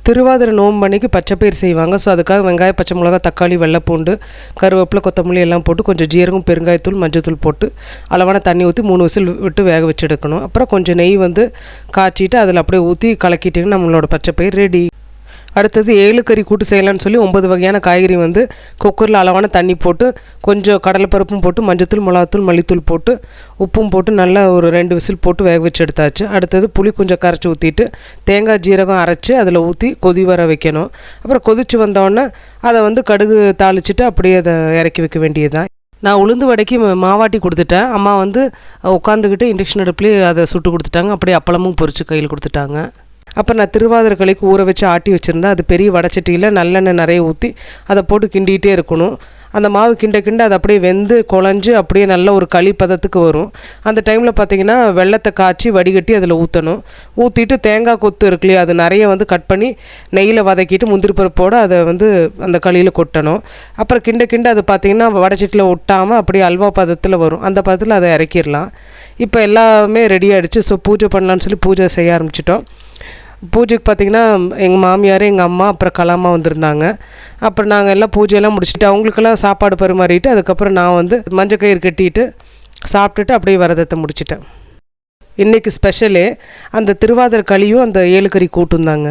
திருவாதிரை நோன்பு அன்னைக்கு பச்சைப்பயிர் செய்வாங்க. ஸோ அதுக்காக வெங்காயம், பச்சை மிளகா, தக்காளி, வெள்ளைப்பூண்டு, கருவேப்பிலை, கொத்தமல்லி எல்லாம் போட்டு கொஞ்சம் ஜீரகம், பெருங்காயத்தூள், மஞ்சத்தூள் போட்டு அளவான தண்ணி ஊற்றி 3 விசில் விட்டு வேக வச்சு எடுக்கணும். அப்புறம் கொஞ்சம் நெய் காய்ச்சிட்டு அதில் அப்படியே ஊற்றி கலக்கிட்டிங்கன்னா நம்மளோட பச்சைப்பயிர் ரெடி. அடுத்தது 7 கறி கூட்டு செய்யலான்னு சொல்லி 9 வகையான காய்கறி குக்கரில் அளவான தண்ணி போட்டு கொஞ்சம் கடலைப்பருப்பும் போட்டு மஞ்சத்தூள், மிளகாத்தூள், மல்லித்தூள் போட்டு உப்பும் போட்டு நல்லா ஒரு 2 விசில் போட்டு வேக வச்சு எடுத்தாச்சு. அடுத்தது புளி கொஞ்சம் கரைச்சி ஊற்றிட்டு தேங்காய், ஜீரகம் அரைச்சி அதில் ஊற்றி கொதி வர வைக்கணும். அப்புறம் கொதித்து வந்தோடனே அதை கடுகு தாளிச்சிட்டு அப்படியே அதை இறக்கி வைக்க வேண்டியது தான். நான் உளுந்து வடைக்கு மாவாட்டி கொடுத்துட்டேன். அம்மா உட்காந்துக்கிட்டு இண்டக்ஷன் அடுப்புலேயே அதை சுட்டு கொடுத்துட்டாங்க. அப்படியே அப்பளமும் பொரித்து கையில் கொடுத்துட்டாங்க. அப்போ நான் திருவாதிரை களிக்கு ஊற வச்சு ஆட்டி வச்சுருந்தேன். அது பெரிய வடைச்சட்டியில் நல்லெண்ணெய் நிறைய ஊற்றி அதை போட்டு கிண்டிகிட்டே இருக்கணும். அந்த மாவு கிண்ட அது அப்படியே வெந்து குழஞ்சி அப்படியே நல்ல ஒரு களி பதத்துக்கு வரும். அந்த டைமில் பார்த்திங்கன்னா வெள்ளத்தை காய்ச்சி வடிகட்டி அதில் ஊற்றணும். ஊற்றிட்டு தேங்காய் கொத்து இருக்குல்லையா, அது நிறைய கட் பண்ணி நெய்யில் வதக்கிட்டு முந்திரி பருப்போடு அதை அந்த களியில் கொட்டணும். அப்புறம் கிண்ட அது பார்த்திங்கன்னா வடைச்சட்டியில் ஒட்டாமல் அப்படியே அல்வா பதத்தில் வரும். அந்த பதத்தில் அதை இறக்கிடலாம். இப்போ எல்லாமே ரெடி ஆகிடுச்சு. ஸோ பூஜை பண்ணலான்னு சொல்லி பூஜை செய்ய ஆரம்பிச்சிட்டோம். பூஜைக்கு பார்த்திங்கன்னா எங்கள் மாமியார், எங்கள் அம்மா, அப்புறம் கலாமா வந்திருந்தாங்க. அப்புறம் நாங்கள் எல்லாம் பூஜையெல்லாம் முடிச்சுட்டு அவங்களுக்கெல்லாம் சாப்பாடு பரிமாறிட்டு அதுக்கப்புறம் நான் மஞ்சள் கயிறு கட்டிட்டு சாப்பிட்டுட்டு அப்படியே விரதத்தை முடிச்சிட்டேன். இன்றைக்கி ஸ்பெஷலே அந்த திருவாதிரை களியும் அந்த 7 கறி கூட்டும் தாங்க.